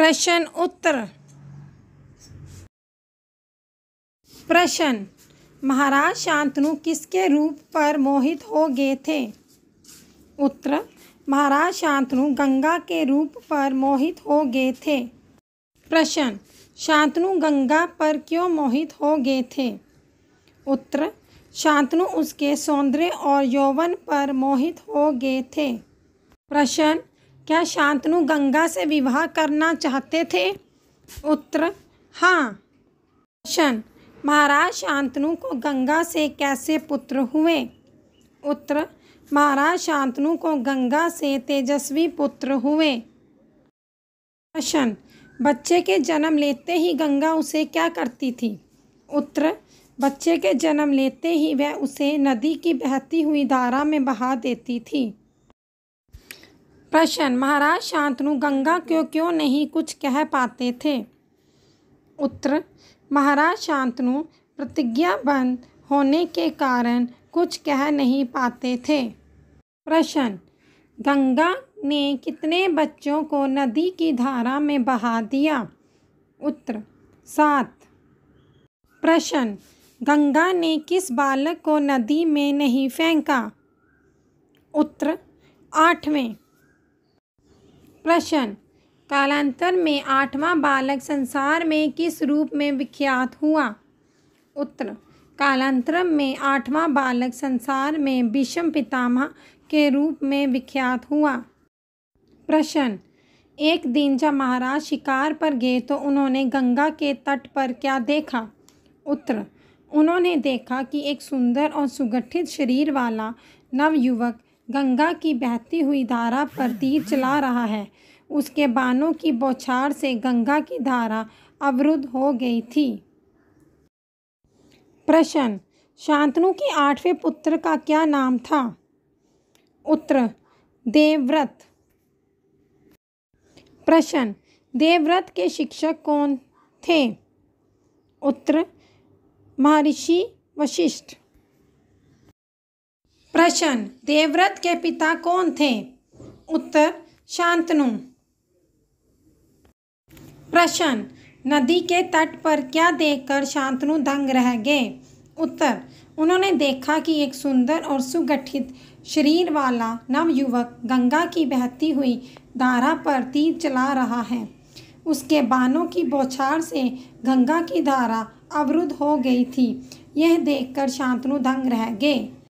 प्रश्न उत्तर। प्रश्न, महाराज शांतनु किसके रूप पर मोहित हो गए थे? उत्तर, महाराज शांतनु गंगा के रूप पर मोहित हो गए थे। प्रश्न, शांतनु गंगा पर क्यों मोहित हो गए थे? उत्तर, शांतनु उसके सौंदर्य और यौवन पर मोहित हो गए थे। प्रश्न, क्या शांतनु गंगा से विवाह करना चाहते थे? उत्तर, हाँ। प्रश्न, महाराज शांतनु को गंगा से कैसे पुत्र हुए? उत्तर, महाराज शांतनु को गंगा से तेजस्वी पुत्र हुए। प्रश्न, बच्चे के जन्म लेते ही गंगा उसे क्या करती थी? उत्तर, बच्चे के जन्म लेते ही वह उसे नदी की बहती हुई धारा में बहा देती थी। प्रश्न, महाराज शांतनु गंगा को क्यों नहीं कुछ कह पाते थे? उत्तर, महाराज शांतनु प्रतिज्ञाबद्ध होने के कारण कुछ कह नहीं पाते थे। प्रश्न, गंगा ने कितने बच्चों को नदी की धारा में बहा दिया? उत्तर, 7। प्रश्न, गंगा ने किस बालक को नदी में नहीं फेंका? उत्तर, 8वें। प्रश्न, कालांतर में 8वां बालक संसार में किस रूप में विख्यात हुआ? उत्तर, कालांतर में 8वां बालक संसार में भीष्म पितामह के रूप में विख्यात हुआ। प्रश्न, एक दिन जब महाराज शिकार पर गए तो उन्होंने गंगा के तट पर क्या देखा? उत्तर, उन्होंने देखा कि एक सुंदर और सुगठित शरीर वाला नवयुवक गंगा की बहती हुई धारा पर तीर चला रहा है। उसके बाणों की बौछार से गंगा की धारा अवरुद्ध हो गई थी। प्रश्न, शांतनु के 8वें पुत्र का क्या नाम था? उत्तर, देवव्रत। प्रश्न, देवव्रत के शिक्षक कौन थे? उत्तर, महर्षि वशिष्ठ। प्रश्न, देवव्रत के पिता कौन थे? उत्तर, शांतनु। प्रश्न, नदी के तट पर क्या देखकर शांतनु दंग रह गए? उत्तर, उन्होंने देखा कि एक सुंदर और सुगठित शरीर वाला नवयुवक गंगा की बहती हुई धारा पर तीर चला रहा है। उसके बाणों की बौछार से गंगा की धारा अवरुद्ध हो गई थी। यह देखकर शांतनु दंग रह गए।